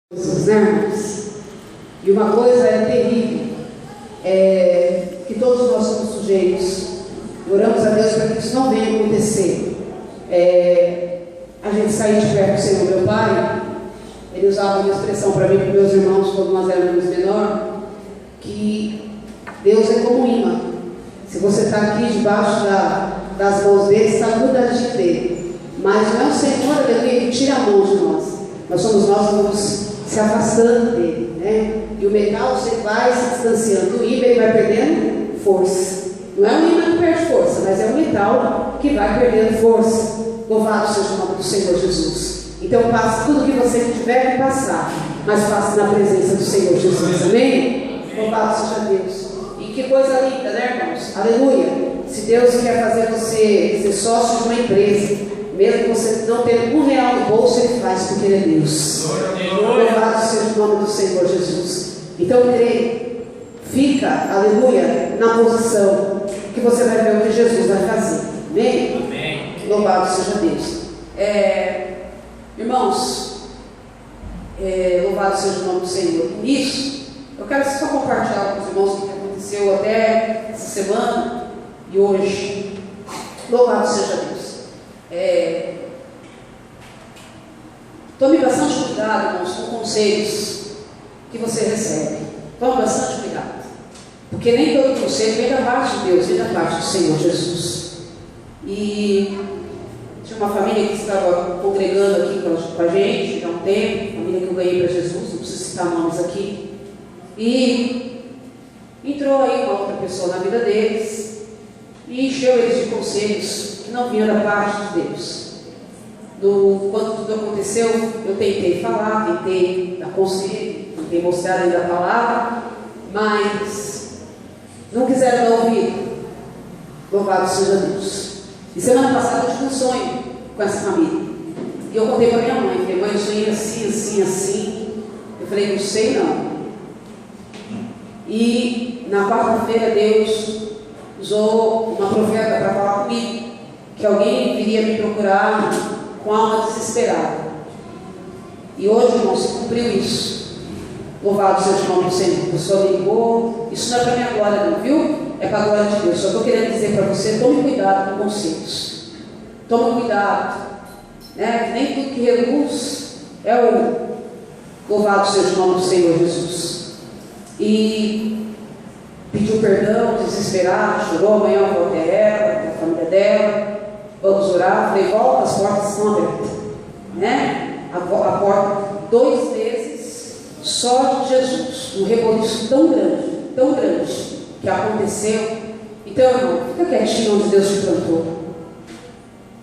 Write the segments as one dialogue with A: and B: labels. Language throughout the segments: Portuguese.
A: Né? E uma coisa é terrível, que todos nós somos sujeitos. Oramos a Deus para que isso não venha acontecer. A gente sair de perto do Senhor. Meu pai, ele usava uma expressão para mim e para meus irmãos quando nós éramos menores, que Deus é como um imã. Se você está aqui debaixo das mãos dele, está grudadinho dele. Mas não é o Senhor, aleluia, que tira a mão de nós. Nós somos nós que vamos se afastando dele, né? E o metal, você vai se distanciando do imã, ele vai perdendo força. Não é o imã que perde força, mas é o metal que vai perdendo força. Louvado seja o nome do Senhor Jesus. Então passe tudo que você tiver que passar, mas passe na presença do Senhor Jesus, amém? Louvado seja Deus. E que coisa linda, né, irmãos? Aleluia. Se Deus quer fazer você ser sócio de uma empresa, mesmo você não tendo R$1 no bolso, Ele faz, porque Ele é Deus. Louvado seja o nome do Senhor Jesus. Então, creia, fica, aleluia, na posição que você vai ver o que Jesus vai fazer. Amém?
B: Amém.
A: Louvado seja Deus. Irmãos, louvado seja o nome do Senhor. Nisso, eu quero só compartilhar com os irmãos o que aconteceu até essa semana e hoje. Louvado seja Deus. Tome bastante cuidado, irmãos, com conselhos que você recebe. Tome bastante cuidado, porque nem todo conselho vem da parte de Deus, vem da parte do Senhor Jesus. E tinha uma família que estava congregando aqui com a gente há um tempo, família que eu ganhei para Jesus, não preciso citar nomes aqui. E entrou aí uma outra pessoa na vida deles e encheu eles de conselhos que não vinham da parte de Deus. Quando tudo aconteceu, eu tentei falar, tentei dar conselho, tentei mostrar ainda a palavra, mas não quiseram dar ouvido. Louvado seja Deus. E semana passada eu tive um sonho com essa família. E eu contei para minha mãe, falei, mãe, eu sonhei assim, assim, assim. Eu falei, não sei não. E na quarta-feira Deus usou uma profeta para falar comigo que alguém viria me procurar com alma desesperada. E hoje, irmão, se cumpriu isso. Louvado seja o nome do Senhor. A pessoa ligou. Isso não é para minha glória não, viu? É para a glória de Deus. Só estou querendo dizer para você, tome cuidado com conselhos. Tome cuidado, né? Nem tudo que reluz é ouro. Louvado seja o nome do Senhor Jesus. E pediu perdão, desesperado, chorou. Amanhã eu vou até ela, a família dela. Vamos orar. Falei, volta, as portas estão abertas, né? A porta 2 vezes só de Jesus. Um reboliço tão grande que aconteceu. Então, irmão, fica quietinho onde Deus te plantou.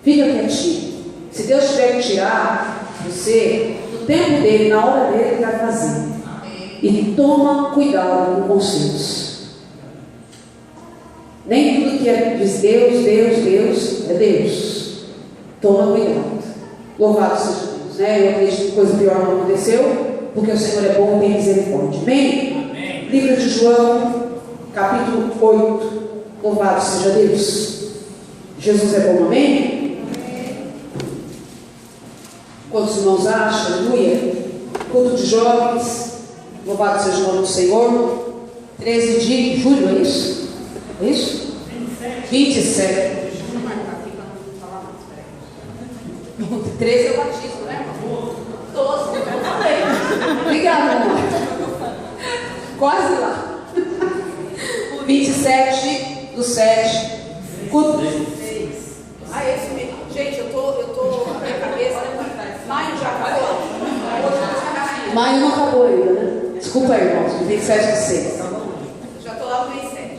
A: Fica quietinho. Se Deus tiver que tirar você, no tempo dele, na hora dele, Ele vai fazer. E toma cuidado com conselhos. Nem tudo que diz Deus é Deus. Toma cuidado. Louvado seja Deus, né? Eu acredito que coisa pior não aconteceu, porque o Senhor é bom e tem misericórdia. Amém?
B: Amém.
A: Livro de João, capítulo 8. Louvado seja Deus. Jesus é bom, amém? Quantos irmãos acham? Aleluia. Culto de jovens. Louvado seja o nome do Senhor. 13 de julho, é isso? É isso? 27. Deixa eu marcar aqui para não falar mais. 13 é o batismo, né, irmão? 12, eu falei. Obrigada, amor. Quase lá. 27 do 7. Culto. Esse mesmo. Gente, eu tô na minha cabeça. Maio já acabou? Maio não acabou ainda, né? Desculpa aí, irmãos. 27 do 6. Já estou lá no 27.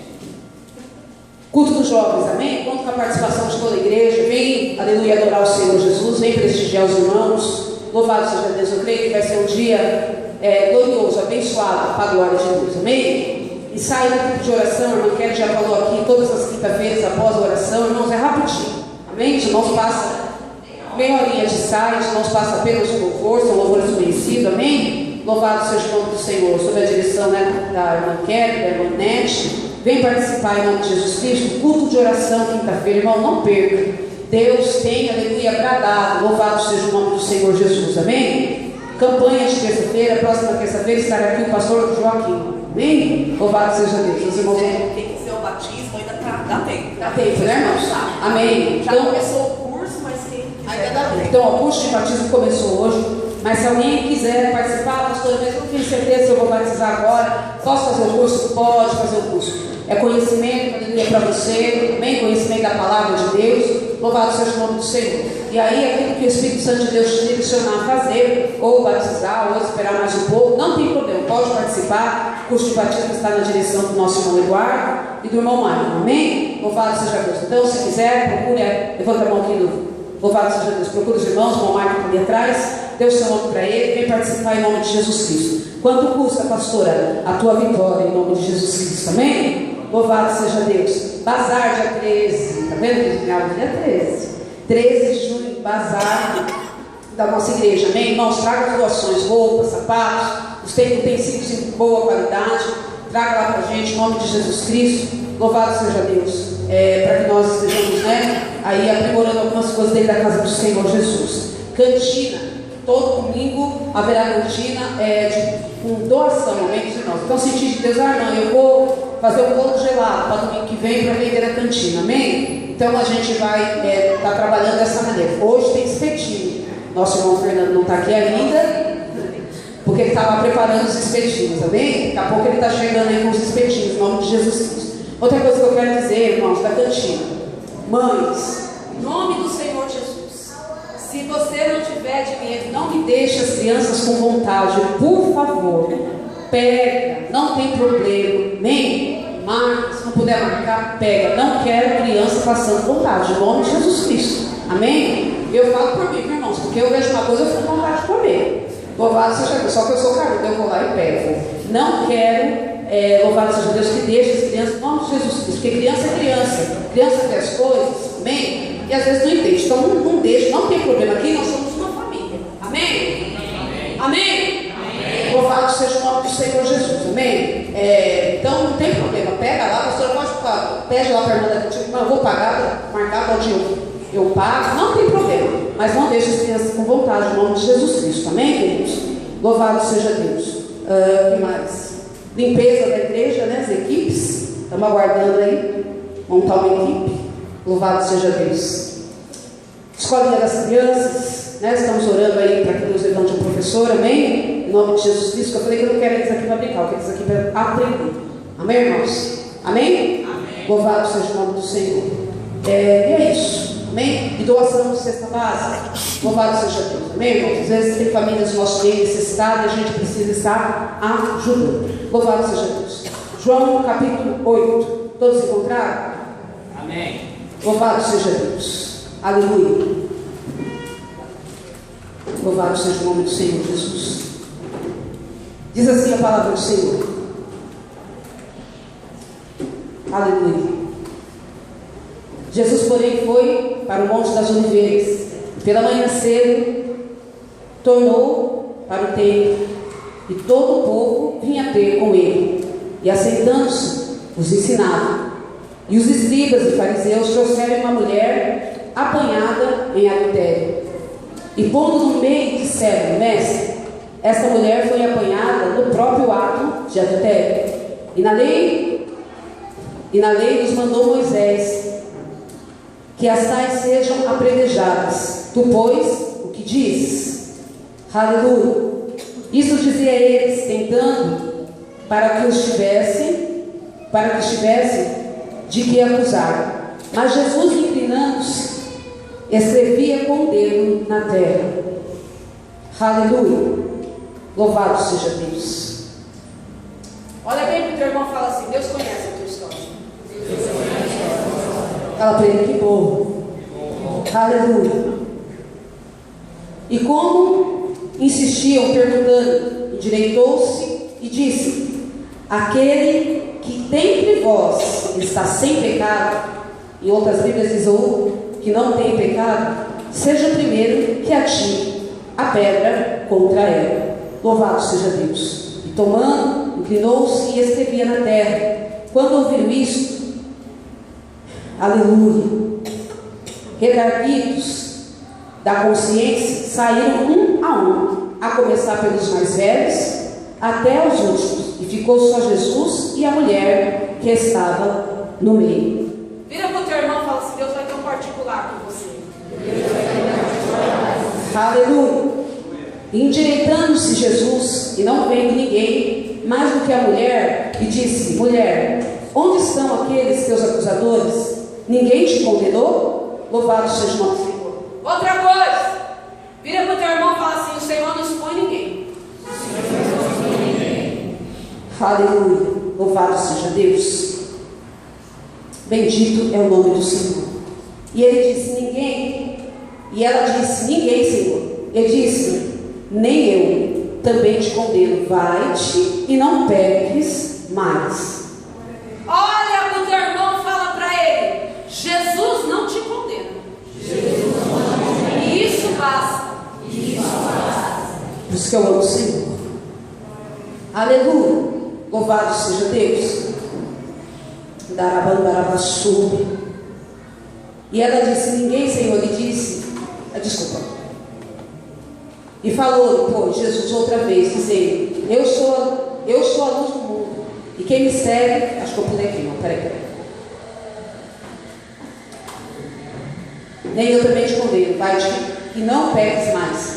A: Culto dos jovens, amém? Conto com a participação de toda a igreja. Vem, aleluia, adorar o Senhor Jesus. Vem prestigiar os irmãos. Louvado seja Deus. Eu creio que vai ser um dia glorioso, abençoado, para a glória de Deus, amém? E sai do culto de oração, a irmã Kelly já falou aqui, todas as quinta-feiras após a oração, irmãos, é rapidinho, amém? Os irmãos passam meia horinha de sai, os irmãos passam apenas um louvor, são louvores conhecidos, amém? Louvado seja o nome do Senhor, sob a direção, né, da irmã Kelly, da irmã Nete. Vem participar em nome de Jesus Cristo, culto de oração quinta-feira, irmão, não perca. Deus tem, aleluia, agradado, louvado seja o nome do Senhor Jesus, amém? campanha de terça-feira, próxima terça-feira estará aqui o pastor Joaquim. Amém? Louvado seja Deus. Os irmãos
B: quem quiser o batismo ainda dá tempo.
A: Dá tempo, né, irmãos?
B: Amém. Já
A: então,
B: começou o curso, mas quem
A: ainda dá tempo. Então, o curso de batismo começou hoje. Mas se alguém quiser participar, pastor, mas eu não tenho certeza se eu vou batizar agora, posso fazer o curso? Pode fazer o curso. É conhecimento, aleluia, para você, também conhecimento da palavra de Deus. Louvado seja o nome do Senhor. E aí, aquilo que o Espírito Santo de Deus te direcionar a fazer, ou batizar, ou esperar mais um pouco, não tem problema, pode participar. O curso de batismo está na direção do nosso irmão Eduardo e do irmão Mário. Amém? Louvado seja Deus. Então, se quiser, procure, levanta a mão aqui do Louvado seja Deus. Procure os irmãos, o irmão Mário está ali atrás. Dê o seu nome para ele, vem participar em nome de Jesus Cristo. Quanto custa, pastora, a tua vitória em nome de Jesus Cristo? Amém? Louvado seja Deus. Bazar dia 13. Está vendo que dia 13? 13 de junho, bazar da nossa igreja. Amém? Irmãos, traga as doações, roupas, sapatos, os utensílios de boa qualidade. Traga lá para a gente em nome de Jesus Cristo. Louvado seja Deus. Para que nós estejamos, aí aprimorando algumas coisas dentro da casa do Senhor Jesus. Cantina. Todo domingo haverá cantina com doação, amém, irmãos? Então, sentir de Deus, não, eu vou fazer um bolo gelado para domingo que vem para vender a cantina, amém? Então, a gente vai estar trabalhando dessa maneira. Hoje tem espetinho. Nosso irmão Fernando não está aqui ainda, porque ele estava preparando os espetinhos, amém? Daqui a pouco ele está chegando aí com os espetinhos, em nome de Jesus Cristo. Outra coisa que eu quero dizer, irmãos, da cantina. Mães, em nome do Senhor Jesus. Se você não tiver dinheiro, não me deixe as crianças com vontade, por favor. Pega, não tem problema. Nem marca, se não puder marcar, pega. Não quero criança passando vontade, em nome de Jesus Cristo. Amém? Eu falo por mim, irmãos, porque eu vejo uma coisa, eu fico com vontade de comer. Louvado seja Deus, só que eu sou carudo, eu vou lá e pego. Não quero, louvado seja Deus, que deixe as crianças, em nome de Jesus Cristo, porque criança é criança, criança vê as coisas, amém? E às vezes não entende, então não deixa, não tem problema aqui, nós somos uma família, amém? Amém? Amém? Amém. Louvado seja o nome do Senhor Jesus, amém? Então não tem problema, pega lá, a pastora pode pede lá para a irmã da cantina, eu vou pagar, marcar onde eu pago, não tem problema, mas não deixe as crianças com vontade, em nome de Jesus Cristo, amém, queridos? Louvado seja Deus. O que mais? Limpeza da igreja, as equipes, estamos aguardando aí, montar uma equipe, louvado seja Deus. Escolinha das crianças, estamos orando aí para que nos levante um professor, amém? Em nome de Jesus Cristo, que eu falei que eu não quero eles aqui para brincar, eu quero eles aqui para aprender, amém, irmãos? Amém? Amém. Louvado seja o nome do Senhor. E é isso. Amém? E doação de cesta básica. Louvado seja Deus. Amém, irmãos? Às vezes tem famílias no nosso meio necessitadas e a gente precisa estar ajudando. Louvado seja Deus. João capítulo 8. Todos encontraram?
C: Amém.
A: Louvado seja Deus. Aleluia. Louvado seja o nome do Senhor Jesus. Diz assim a palavra do Senhor. Aleluia. Jesus, porém, foi para o Monte das Oliveiras. Pela manhã cedo, tornou para o templo, e todo o povo vinha ter com ele. E assentando-se, os ensinava. E os escribas e fariseus trouxeram uma mulher apanhada em adultério. E pondo no meio, disseram: Mestre, essa mulher foi apanhada no próprio ato de adultério. E na lei nos mandou Moisés que as tais sejam apedrejadas. Tu, pois, o que dizes? Aleluia. Isso dizia eles, tentando para que estivesse de que acusar. Mas Jesus, inclinando-se, escrevia com o dedo na terra. Aleluia. Louvado seja Deus. Olha bem para o teu irmão e fala assim: Deus conhece a tua história. Fala para ele: que bom. Aleluia. E como insistiam, perguntando, endireitou-se e disse: aquele que dentre vós está sem pecado, em outras Bíblias diz que não tem pecado, seja o primeiro que atire a pedra contra ela. Louvado seja Deus. E tomando, inclinou-se e escrevia na terra. Quando ouviram isto, aleluia, redarguidos da consciência, saíram um a um,
C: a começar pelos mais velhos até os últimos, e ficou só Jesus e a mulher que estava no meio.
B: Vira pro teu irmão e fala assim: Deus vai ter um particular com você.
C: Aleluia. Endireitando-se Jesus, e não vendo ninguém mais do que a mulher, e disse: mulher, onde estão aqueles teus acusadores? Ninguém te condenou? Louvado seja o nome do Senhor.
B: Outra coisa, vira pro teu irmão e fala assim: o Senhor não expõe ninguém.
C: Aleluia. Louvado seja Deus. Bendito é o nome do Senhor. E ele disse: ninguém. E ela disse: ninguém, Senhor. Ele disse: nem eu também te condeno. Vai-te e não peques mais.
B: Olha pro teu irmão e fala para ele: Jesus não te condena. E isso basta.
C: Por isso que eu amo o Senhor. Aleluia. Louvado seja Deus. Darabandarabassube. E ela disse: ninguém, Senhor. Ele disse: desculpa. E falou depois Jesus outra vez, dizendo: eu sou a luz do mundo, e quem me segue, acho que eu pulei aqui, não, peraí. Nem eu também te condeno, vai-te e não peques mais.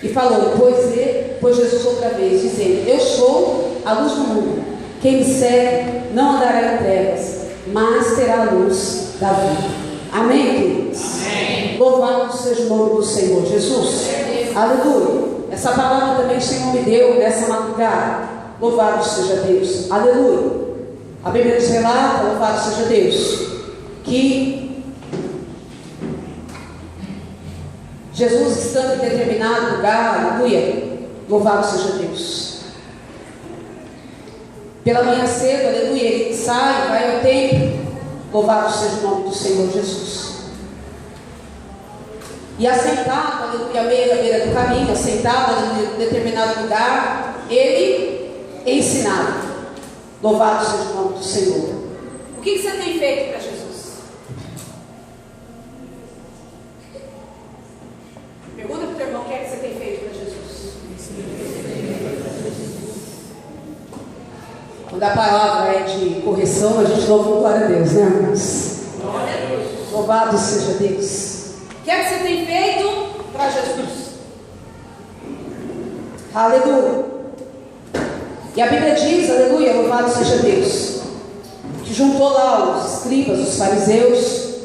C: E falou depois Jesus outra vez, dizendo: eu sou a luz do mundo, quem me segue não andará em trevas, mas terá a luz da vida. Amém, queridos? Amém. Louvado seja o nome do Senhor Jesus. Aleluia. Essa palavra também o Senhor me deu nessa madrugada. Louvado seja Deus. Aleluia. A Bíblia nos relata, louvado seja Deus, que Jesus, estando em determinado lugar, aleluia, louvado seja Deus. Pela manhã cedo, aleluia, ele sai, vai ao templo, louvado seja o nome do Senhor Jesus. E assentado, aleluia, à beira do caminho, assentado, aleluia, em determinado lugar, ele ensinava. Louvado seja o nome do Senhor.
B: O que você tem feito para Jesus? Pergunta para o teu irmão: o que é que você tem feito para Jesus?
C: Quando a palavra é de correção, a gente louva glória a Deus, né, irmãos?
B: Glória a Deus.
C: Louvado seja Deus.
B: O que é que você tem feito para Jesus?
C: Aleluia. E a Bíblia diz, aleluia, louvado seja Deus, que juntou lá os escribas, os fariseus,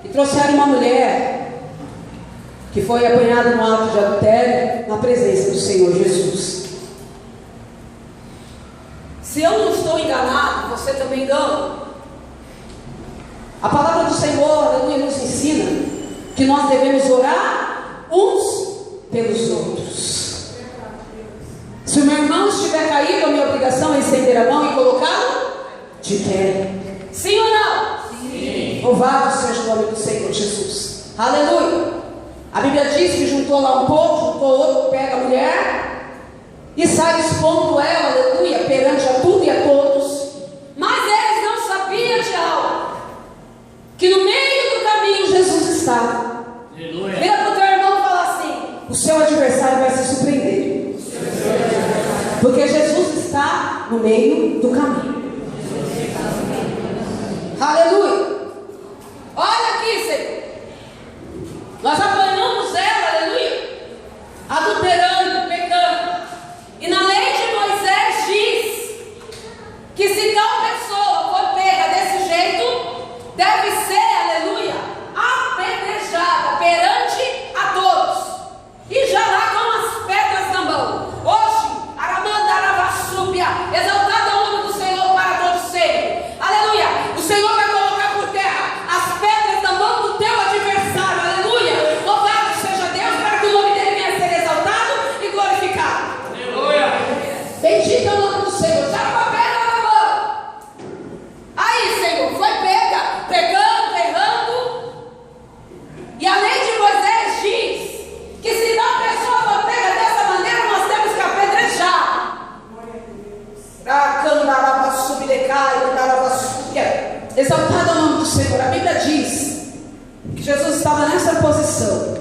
C: e trouxeram uma mulher que foi apanhada no ato de adultério na presença do Senhor Jesus.
B: Se eu não estou enganado, você também engana.
C: A palavra do Senhor, aleluia, nos ensina que nós devemos orar uns pelos outros. Se o meu irmão estiver caído, a minha obrigação é estender a mão e colocá-lo de pé.
B: Sim ou não?
C: Sim. Louvado seja o nome do Senhor Jesus. Aleluia. A Bíblia diz que juntou lá um povo, juntou outro, pega a mulher e sai expondo ela, aleluia, perante a tudo e a todos.
B: Mas eles não sabiam de algo,
C: Que no meio do caminho Jesus estava.
B: Aleluia. Vira para o teu irmão e fala assim:
C: o seu adversário vai se surpreender. Porque Jesus está no meio do caminho. Aleluia.
B: olha aqui, Senhor,
C: Nós apanhamos ela, aleluia, adulterando, pecando.
B: e na lei de Moisés diz que se tal pessoa for pega desse jeito, deve ser, aleluia, apedrejada perante a todos, e já lá com as pedras na mão. Hoje, Aramanda Aravassúbia, exaltado é o nome do Senhor para todos sempre. Aleluia. O Senhor vai colocar por terra as pedras na mão do teu adversário. Aleluia. Louvado seja Deus, para que o nome dele venha a ser exaltado e glorificado.
C: Aleluia. Bendito é o nome do Senhor.
B: Já com a pedra na mão. Aí, Senhor, foi pega, pegando, errando. E a lei de Moisés diz que se não a pessoa for pega dessa maneira, nós temos que apedrejar.
C: Exaltado é o nome do Senhor. A Bíblia diz que Jesus estava nessa posição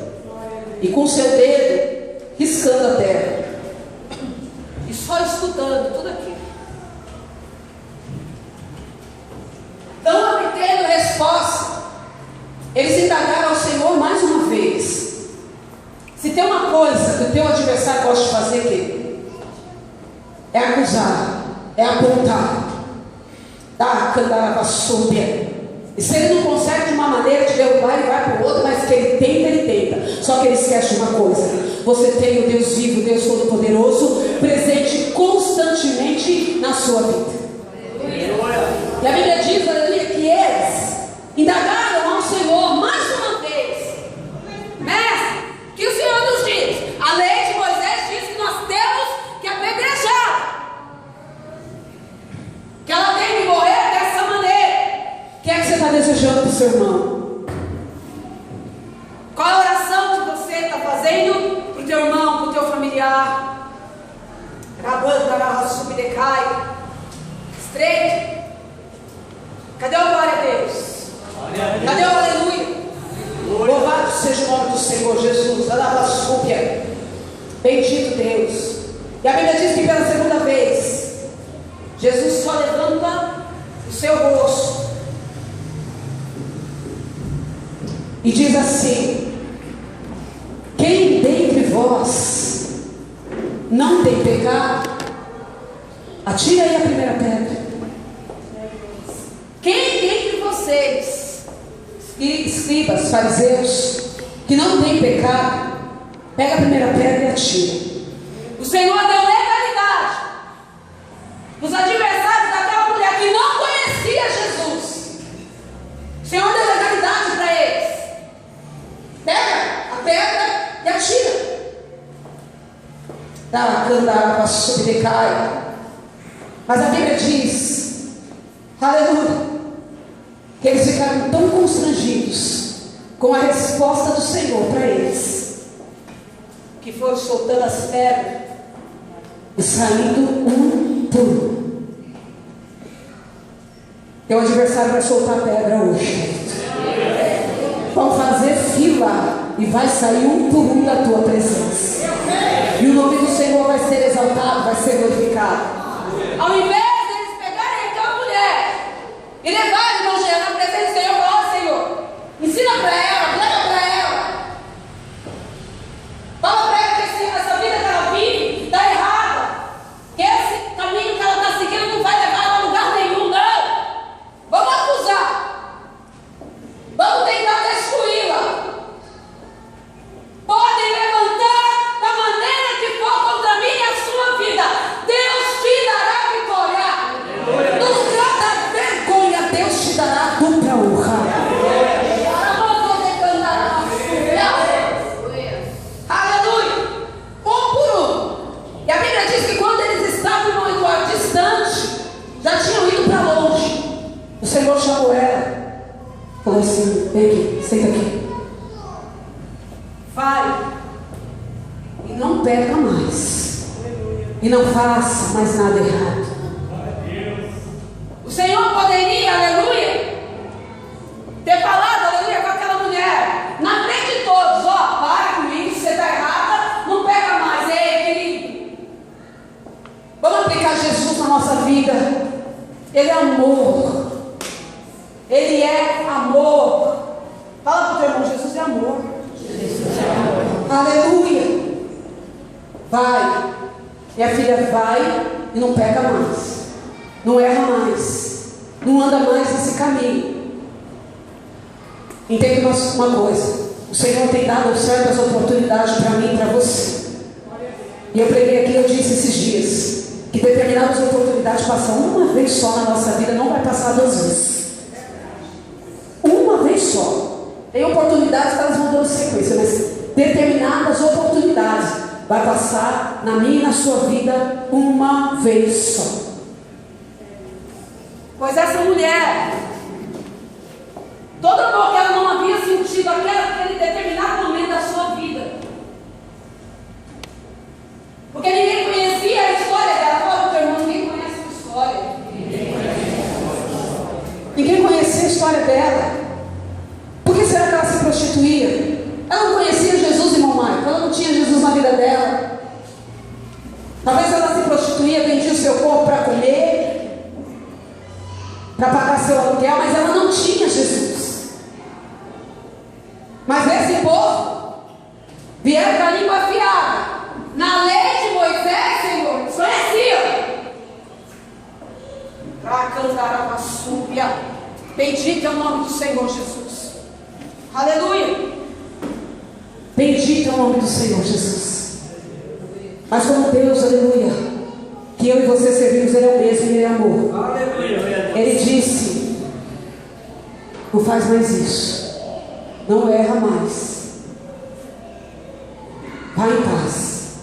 C: e com seu dedo riscando a terra.
B: E só escutando tudo aquilo. Não obtendo resposta,
C: Eles indagaram ao Senhor mais uma vez. Se tem uma coisa que o teu adversário gosta de fazer, querido, é acusar, é apontar, dar candarava súbia. E se ele não consegue de uma maneira de derrubar, ele vai para o outro, mas que ele tenta. Só que ele esquece de uma coisa: você tem o Deus vivo, o Deus Todo-Poderoso, presente constantemente na sua vida. E a Bíblia diz, aleluia, que eles indagaram ao Senhor mais uma vez:
B: mestre, que o Senhor nos diz? A lei de Moisés diz que nós temos que apedrejar, que ela tem que morrer dessa maneira.
C: O que é que você está desejando para o seu irmão?
B: Qual a oração que você está fazendo para o teu irmão, para o teu familiar? Estreito. Cadê o glória a Deus? Cadê o aleluia?
C: Louvado seja o nome do Senhor Jesus. Alabasúbia. Bendito Deus. E a Bíblia diz que pela segunda vez Jesus só levanta o seu rosto e diz assim: quem dentre vós não tem pecado, atire aí a primeira pedra.
B: Quem dentre vocês,
C: Escribas, fariseus, que não tem pecado, pega a primeira pedra e atira.
B: o Senhor deu legalidade os adversários daquela mulher que não conhecia Jesus? O Senhor deu legalidade para eles.
C: Pega a pedra e atira. Dá candava subdecai. Mas a Bíblia diz, aleluia, que eles ficaram tão constrangidos com a resposta do Senhor para eles, que foram soltando as pedras e saindo um por um. Teu adversário vai soltar a pedra hoje. Vão fazer fila e vai sair um por um da tua presença. E o nome do Senhor vai ser exaltado, vai ser glorificado.
B: Ao invés deles pegarem aquela mulher e levarem, irmão Jean, na presença do Senhor, falar: ó Senhor, ensina para ela, prega para ela, fala para ela que essa vida que ela vive está errada, que esse caminho que ela está seguindo não vai levar ela a lugar nenhum, não. Vamos acusar, vamos tentar destruí-la. Podem levantar da maneira que for contra mim e a sua vida, Deus te dará vitória.
C: No lugar da vergonha, Deus te dará dupla honra.
B: Aleluia. Um por um.
C: E a Bíblia diz que quando eles estavam em um lugar distante, já tinham ido para longe, o Senhor chamou ela, falou assim: vem aqui, senta aqui, vai e não peca mais, e não faça mais nada errado.
B: O Senhor poderia, aleluia, ter falado, aleluia, com aquela mulher, na frente de todos: ó, para com isso, você está errada, não pega mais. Ei, querido,
C: Vamos aplicar Jesus na nossa vida. Ele é amor. Ele é amor. Fala para o teu irmão: Jesus é amor. Aleluia. Vai. Minha filha, vai e não peca mais, não erra mais, não anda mais nesse caminho. Entenda uma coisa: o Senhor tem dado certas oportunidades para mim e para você. E eu preguei aqui, eu disse esses dias, que determinadas oportunidades passam uma vez só na nossa vida, não vai passar duas vezes. Uma vez só. Tem oportunidades que elas vão dando sequência, mas determinadas oportunidades vai passar na minha e na sua vida uma vez só.
B: pois essa mulher, todo amor que ela não havia sentido aquele determinado momento da sua vida, porque ninguém conhecia a história dela. Fala para o teu irmão: ninguém conhece a história.
C: Ninguém conhecia a história dela. Por que será que ela se prostituía? Ela não conhecia Jesus, irmão irmão Maico? Ela não tinha Jesus na vida dela. Talvez ela se prostituía, vendia o seu corpo para comer, para pagar seu aluguel, mas ela não tinha Jesus. Mas esse povo vieram com a língua afiada. Na lei de Moisés, Senhor, conhecia. Bendito é o nome do Senhor Jesus. Aleluia. Bendito é o nome do Senhor Jesus. Mas como Deus, aleluia, que eu e você servimos, Ele é o mesmo e Ele é amor. Aleluia. Ele disse: não faz mais isso, não erra mais, vai em paz,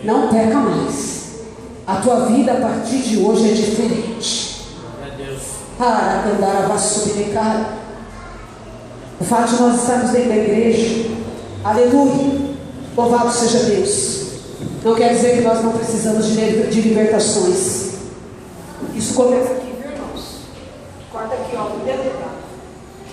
C: não peca mais. A tua vida a partir de hoje é diferente. O fato de nós estarmos dentro da igreja, aleluia, louvado seja Deus, não quer dizer que nós não precisamos de libertações. Isso começa aqui, viu, irmãos? Corta aqui, ó, no dedo.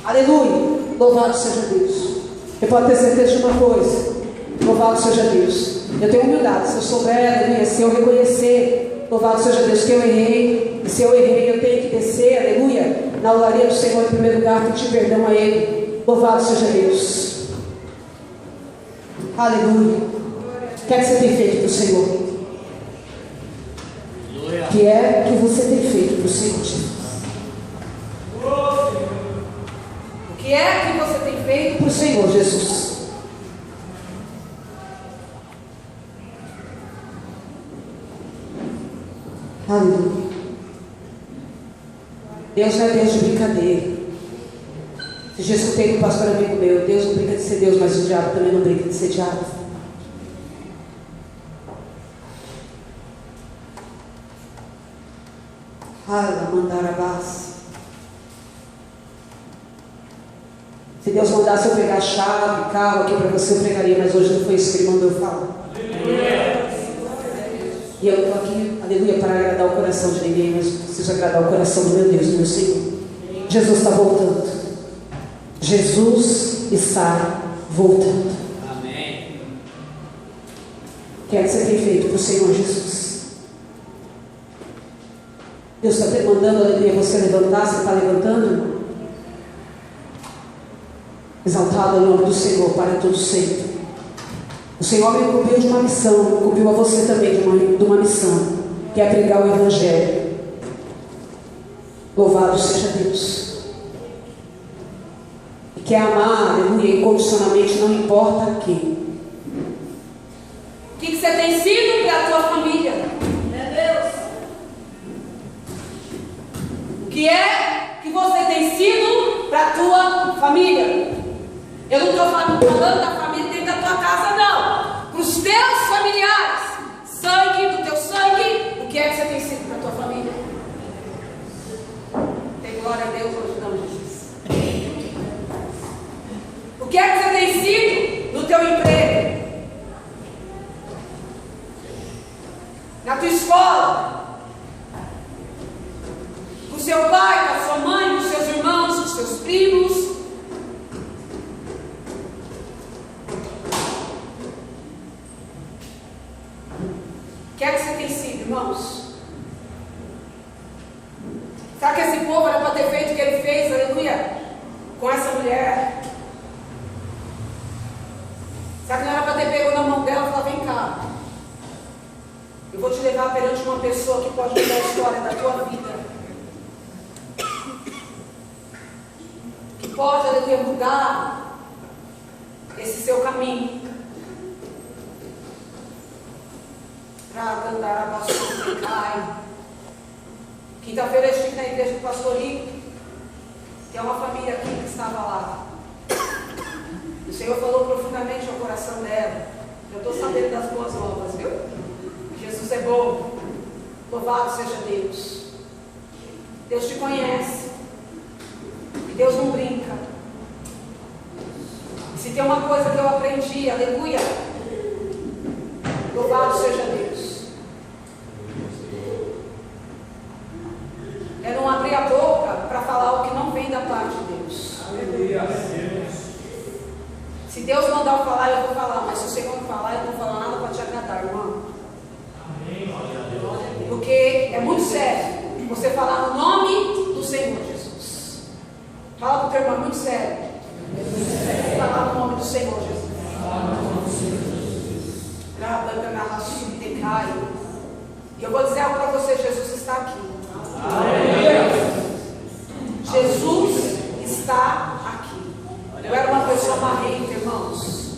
C: Aleluia, louvado seja Deus. Eu posso ter certeza de uma coisa: louvado seja Deus. Eu tenho humildade, se eu souber, aleluia, se eu reconhecer, louvado seja Deus, que eu errei. E se eu errei, eu tenho que descer, aleluia, na olaria do Senhor em primeiro lugar, pedir perdão a Ele. Louvado seja Deus. Aleluia. O que é que você tem feito para o Senhor? O que é que você tem feito para o Senhor Jesus? O que é que você tem feito para o Senhor Jesus? Aleluia. Deus não é Deus de brincadeira. Se já escutei com o pastor amigo meu: Deus não brinca de ser Deus, mas o diabo também não brinca de ser diabo. Se Deus mandasse eu pegar chave, carro aqui para você, eu pregaria, mas hoje não foi isso que Ele mandou eu falar. E eu estou aqui, aleluia, para agradar o coração de ninguém, mas preciso agradar o coração do meu Deus, do meu Senhor. Jesus está voltando. Jesus está voltando. Amém. O que é que você tem feito para o Senhor Jesus? Deus está mandando, aleluia, você levantar. Você está levantando? Exaltado é o nome do Senhor para todo sempre. O Senhor me incumbiu de uma missão, incumbiu a você também de uma missão, que é pregar o Evangelho. Louvado seja Deus. E que é amar, aleluia, incondicionalmente, não importa quem. O que você tem sido para a tua família? Meu Deus. O que é que você tem sido para a tua família? Eu não estou falando da família dentro da tua casa, não. Para os teus familiares, sangue do teu sangue, o que é que você tem sido para a tua família? Tem glória a Deus hoje, não, Jesus. O que é que você tem sido no teu emprego? Na tua escola? Com o seu pai, com a sua mãe, com os seus irmãos, com os seus primos? O que é que você tem sido, irmãos? Será que esse povo era para ter feito o que ele fez, aleluia, com essa mulher? Será que não era para ter pego na mão dela e falar: vem cá, eu vou te levar perante uma pessoa que pode mudar a história da tua vida, que pode, aleluia, mudar esse seu caminho. Quinta-feira eu estive na igreja do pastor Rico, que é uma família aqui que estava lá. O Senhor falou profundamente ao coração dela. Eu estou sabendo das boas novas, viu? Jesus é bom. Louvado seja Deus. Deus te conhece. E Deus não brinca. E se tem uma coisa que eu aprendi, aleluia, louvado seja Deus, é não abrir a boca para falar o que não vem da parte de Deus. Se Deus mandar eu falar, eu vou falar.
B: É muito sério você falar no nome do Senhor Jesus. Fala para o teu irmão, é muito sério. Falar no nome do Senhor Jesus. E eu vou dizer algo para você, Jesus está aqui. Jesus está aqui. Eu era uma pessoa marrenta, irmãos.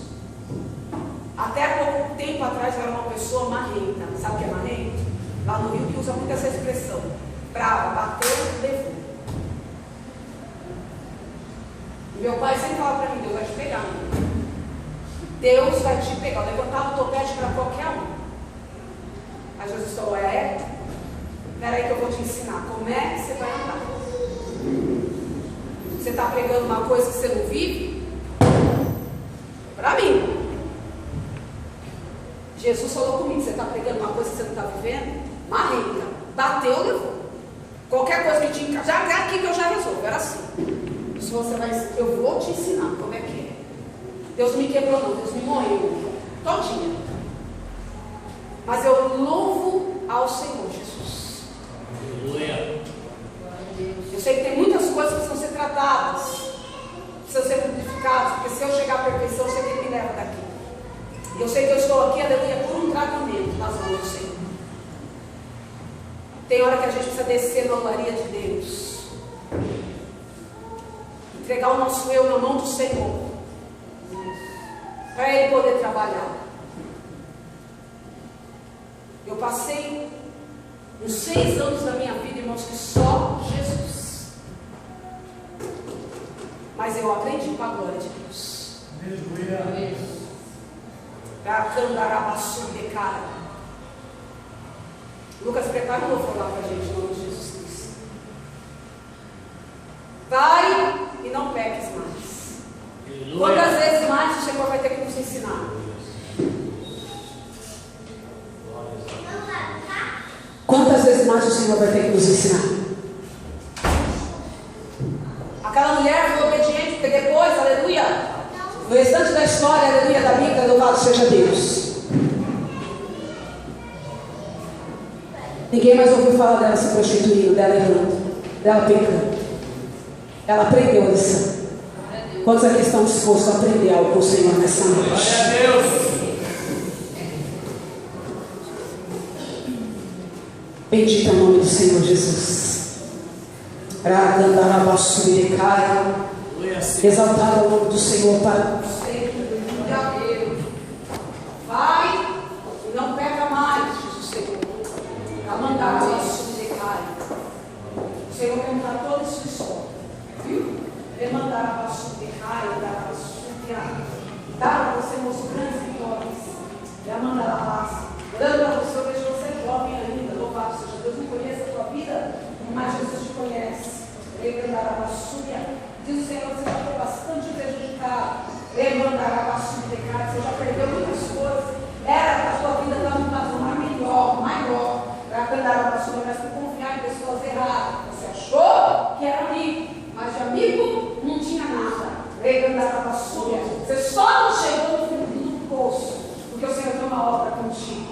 B: Até pouco tempo atrás eu era uma pessoa marrenta. Sabe o que é marrenta? Lá no Rio que usa muito essa expressão. Brava, bateu, levou. E meu pai sempre falava para mim, Deus vai te pegar. Deus vai te pegar. Eu levantava o topete para qualquer um. Aí Jesus falou, espera aí que eu vou te ensinar. Como é que você vai andar? Você está pregando uma coisa que você não vive? Para mim. Jesus falou comigo, você está pregando uma coisa que você não está vivendo? Marrenta. Bateu, levou. Qualquer coisa que te encaixa, já aqui que eu já resolvo. Era assim. Se você vai, eu vou te ensinar como é que é. Deus me quebrou não, Deus me moeu. Todinha. Mas eu louvo ao Senhor Jesus.
D: Aleluia.
B: Eu sei que tem muitas coisas que precisam ser tratadas, precisam ser purificadas, porque se eu chegar à perfeição, eu sei que Ele me leva daqui. E eu sei que eu estou aqui, aleluia, por um tratamento nas mãos do Senhor. Tem hora que a gente precisa descer na olaria de Deus, entregar o nosso eu na mão do Senhor, para Ele poder trabalhar. Eu passei uns 6 anos da minha vida, irmãos, que só Jesus. Mas eu aprendi com a glória de Deus. Para candarabassu de cara. Lucas, prepara um louvor lá para a gente, em nome de Jesus Cristo. Vai e não peques mais. Quantas vezes mais o Senhor vai ter que nos ensinar?
C: Quantas vezes mais o Senhor vai ter que nos ensinar?
B: Aquela mulher foi obediente, porque depois, aleluia,
C: No restante da história, aleluia, da Bíblia, louvado seja Deus. Ninguém mais ouviu falar dela se prostituindo, dela errando, dela pecando. Ela aprendeu a lição. Quantos aqui estão dispostos a aprender algo com o Senhor nessa noite?
D: Glória a Deus.
C: Bendito é o nome do Senhor Jesus. Exaltado é o nome do Senhor para
B: vai e não peca mais, diz o Senhor. A mandar a subdecai. O Senhor quer mudar toda a sua história. Viu? Ele mandar a subdecai, dar a subdecai. Dar a você os grandes vitórias. Ele mandar a paz. Orando para você, eu vejo você jovem ainda. Louvado seja Deus. Não conhece a tua vida, mas Jesus te conhece. Ele mandará a súbia. Diz o Senhor, você já foi bastante prejudicado. Ele mandará a súbia. Você já perdeu muitas coisas. Era para a sua vida estar num patamar melhor, maior. Para andar a súbia, mas por confiar em pessoas erradas. Você achou que era amigo, mas de amigo não tinha nada. Ele mandará a súbia. Você só não chegou no fundo do poço, porque o Senhor tem uma obra contigo.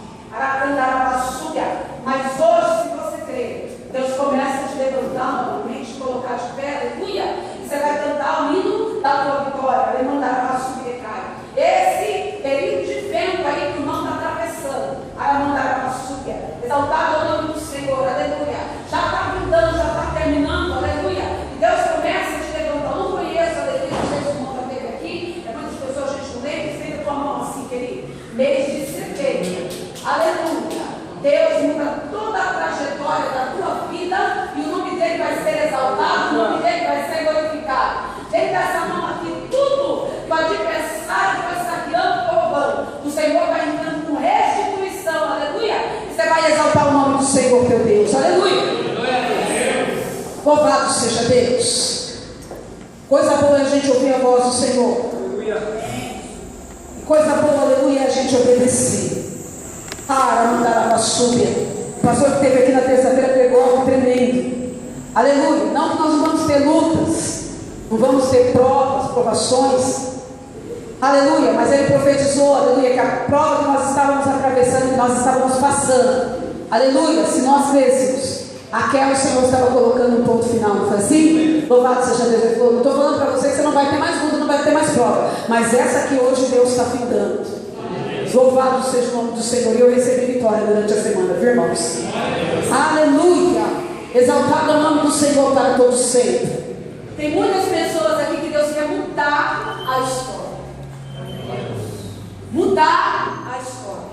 B: Mas hoje, se você crer, Deus começa a te levantar novamente, te colocar de pé, aleluia, e você vai cantar o hino da tua vitória. Ele mandará a subir, cara. Esse período de vento aí que o irmão está atravessando, aí mandará a subir. Exaltado é o nome do Senhor, aleluia. Já está vindando, já está terminando, aleluia. E Deus começa a te levantar. Eu não conheço, aleluia, não sei se o irmão já esteve aqui, é muitas pessoas a gente não lembra, estende a tua mão assim, querido. Mês de setembro, aleluia. Deus muda toda a trajetória da tua vida e o nome dele vai ser exaltado, o nome dele vai ser glorificado. Dentro dessa mão aqui, tudo que o adversário foi saqueando, roubando, o Senhor vai entrando com restituição, aleluia. E você vai exaltar o nome do Senhor, teu Deus, aleluia. Louvado seja Deus. Coisa boa é a gente ouvir a voz do Senhor. Coisa boa, aleluia, é a gente obedecer. Mandar a súbia. O pastor que esteve aqui na terça-feira pregou algo tremendo. Aleluia. Não que nós não vamos ter lutas, não vamos ter provas, provações. Aleluia. Mas ele profetizou, aleluia, que a prova que nós estávamos atravessando, que nós estávamos passando,
C: Aleluia. Se nós crêssemos, aquela o Senhor estava colocando um ponto final, não foi assim? Louvado seja Deus. Ele falou, não estou falando para você que você não vai ter mais luta, não vai ter mais prova, mas essa aqui hoje Deus está findando. Louvado seja o nome do Senhor. E eu recebi vitória durante a semana, viu, irmãos? Aleluia. Exaltado é o nome do Senhor para todos sempre.
B: Tem muitas pessoas aqui que Deus quer mudar a história. Mudar a história.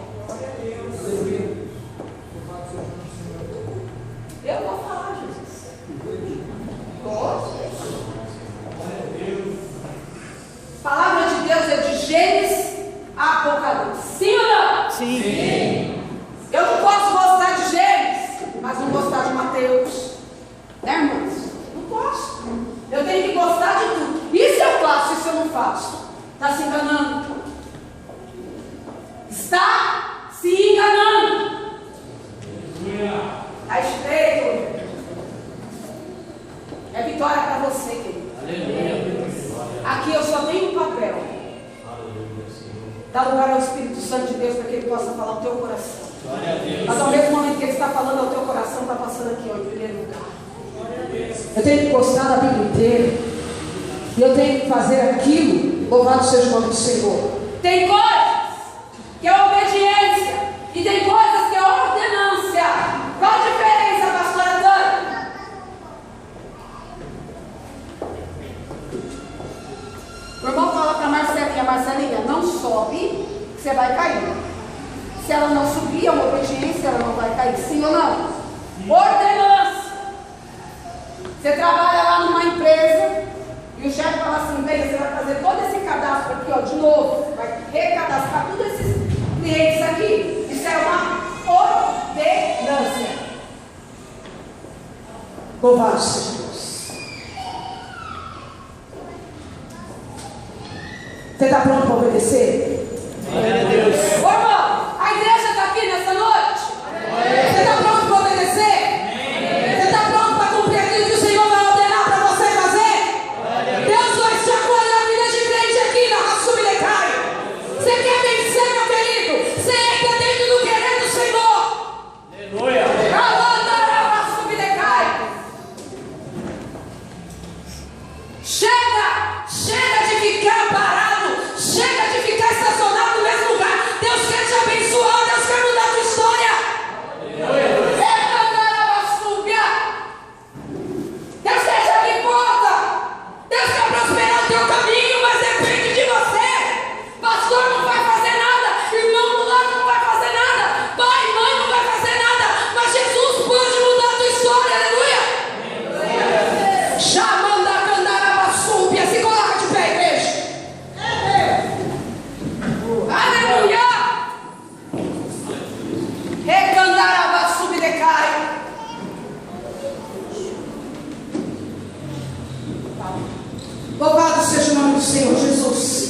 B: Eu vou falar, Jesus. Gosto. A palavra de Deus é de Gênesis a Apocalipse. Sim ou não?
A: Sim.
B: Eu não posso gostar de Gênesis, mas não gostar de Mateus. Né, irmãos? Não posso. Eu tenho que gostar de tudo. E se eu faço, e se eu não faço? Está se enganando. Está se enganando. Está estreito. É vitória para você, querido. Aqui eu só tenho um papel. Dá lugar ao Espírito Santo de Deus para que Ele possa falar ao teu coração. Mas ao mesmo momento que Ele está falando ao teu coração, está passando aqui, ó, em primeiro lugar.
C: Eu tenho que gostar da Bíblia inteira. E eu tenho que fazer aquilo. Louvado seja o nome do Senhor.
B: Tem coisas que é obediência e tem coisas que é ordenância. Qual a diferença, pastora Dani? O irmão fala para a Marcelinha, não sobe, que você vai cair. Se ela não subir, é uma obediência, ela não vai cair. Sim ou não? Ordenância. Você trabalha lá numa empresa e o chefe fala assim, bem, você vai fazer todo esse cadastro aqui, ó, de novo. Vai recadastrar todos esses clientes aqui. Isso é uma ordenância.
C: Louvado seja Deus. Você está pronto para obedecer?
B: Ô irmão, a igreja está aqui nessa noite? Você está pronto para obedecer? Você está pronto para cumprir aquilo que o Senhor vai ordenar para você fazer? Deus vai chacoalhar a vida de crente aqui na Rassubidecai. Você quer vencer, meu querido? Você entra dentro do querer do Senhor.
D: Aleluia. Chega
B: de ficar parado, chega de ficar estacionado no mesmo lugar. Deus quer te abençoar, Deus quer mudar a tua história. Deus quer te abrir porta, Deus quer prosperar o teu caminho, mas depende de você. Pastor não vai fazer nada, irmão do lado não vai fazer nada, pai, mãe não vai fazer nada, mas Jesus pode mudar a tua história, aleluia. Chamando a Candarabasúbia, se coloca de pé, igreja. Aleluia. Recandarabasubidecai.
C: Louvado seja o nome do Senhor Jesus.